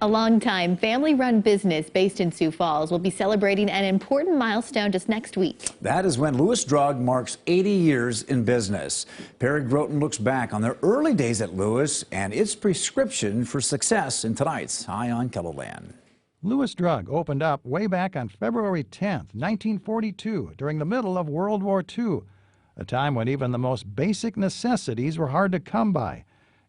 A long-time family-run business based in Sioux Falls will be celebrating an important milestone just next week. That is when Lewis Drug marks 80 years in business. Perry Groten looks back on their early days at Lewis and its prescription for success in tonight's Eye on KELOLAND. Lewis Drug opened up way back on February 10th, 1942, during the middle of World War II, a time when even the most basic necessities were hard to come by,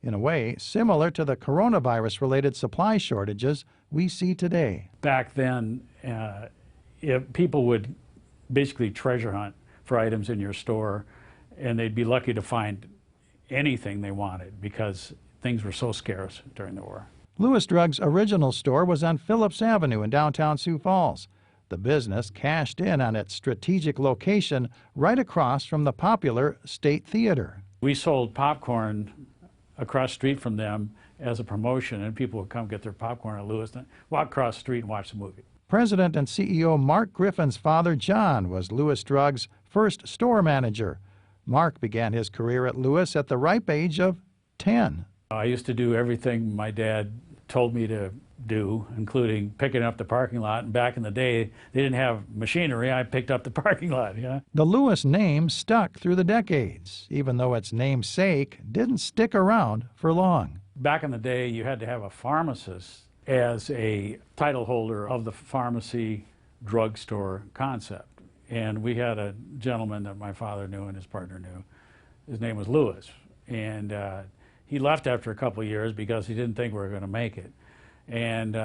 in a way similar to the coronavirus-related supply shortages we see today. Back then, people would basically treasure hunt for items in your store, and they'd be lucky to find anything they wanted because things were so scarce during the war. Lewis Drug's original store was on Phillips Avenue in downtown Sioux Falls. The business cashed in on its strategic location right across from the popular State Theater. We sold popcorn across the street from them as a promotion, and people would come get their popcorn at Lewis and walk across the street and watch the movie. President and CEO Mark Griffin's father, John, was Lewis Drug's first store manager. Mark began his career at Lewis at the ripe age of 10. I used to do everything my dad told me to do, including picking up the parking lot. And back in the day, they didn't have machinery. I picked up the parking lot. Yeah. The Lewis name stuck through the decades, even though its namesake didn't stick around for long. Back in the day, you had to have a pharmacist as a title holder of the pharmacy drugstore concept. And we had a gentleman that my father knew and his partner knew. His name was Lewis. And he left after a couple of years because he didn't think we were going to make it. And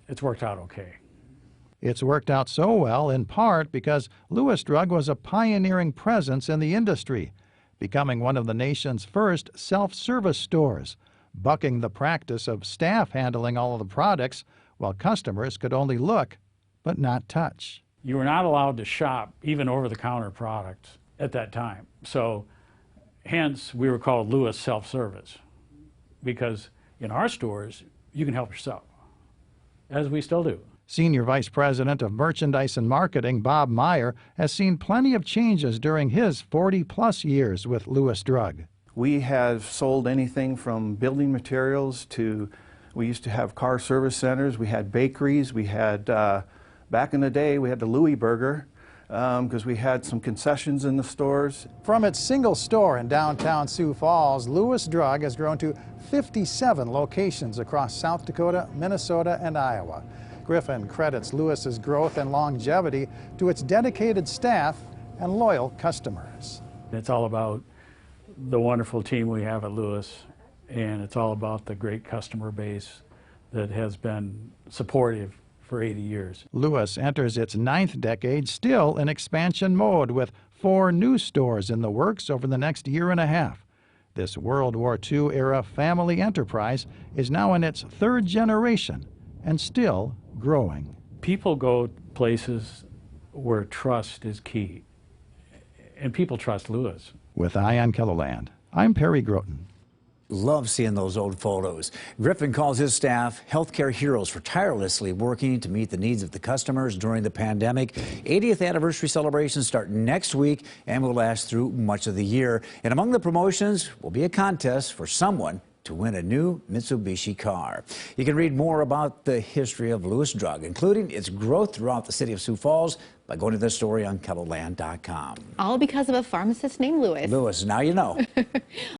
it's worked out okay. It's worked out so well in part because Lewis Drug was a pioneering presence in the industry, becoming one of the nation's first self-service stores, bucking the practice of staff handling all of the products while customers could only look but not touch. You were not allowed to shop even over-the-counter products at that time. So hence we were called Lewis Self-Service, because in our stores you can help yourself, as we still do. Senior Vice President of Merchandise and Marketing, Bob Meyer, has seen plenty of changes during his 40-plus years with Lewis Drug. We have sold anything from building materials to, we used to have car service centers, we had bakeries, we had, back in the day, we had the Louis Burger, because we had some concessions in the stores. From its single store in downtown Sioux Falls, Lewis Drug has grown to 57 locations across South Dakota, Minnesota, and Iowa. Griffin credits Lewis's growth and longevity to its dedicated staff and loyal customers. It's all about the wonderful team we have at Lewis, and it's all about the great customer base that has been supportive for 80 years. Lewis enters its 9th decade still in expansion mode, with 4 new stores in the works over the next year and a half. This World War II-era family enterprise is now in its 3rd generation and still growing. People go places where trust is key, and people trust Lewis. With Eye on KELOLAND, I'm Perry Groten. Love seeing those old photos. Griffin calls his staff healthcare heroes for tirelessly working to meet the needs of the customers during the pandemic. 80th anniversary celebrations start next week and will last through much of the year. And among the promotions will be a contest for someone to win a new Mitsubishi car. You can read more about the history of Lewis Drug, including its growth throughout the city of Sioux Falls, by going to this story on KELOLAND.com. All because of a pharmacist named Lewis. Lewis, now you know.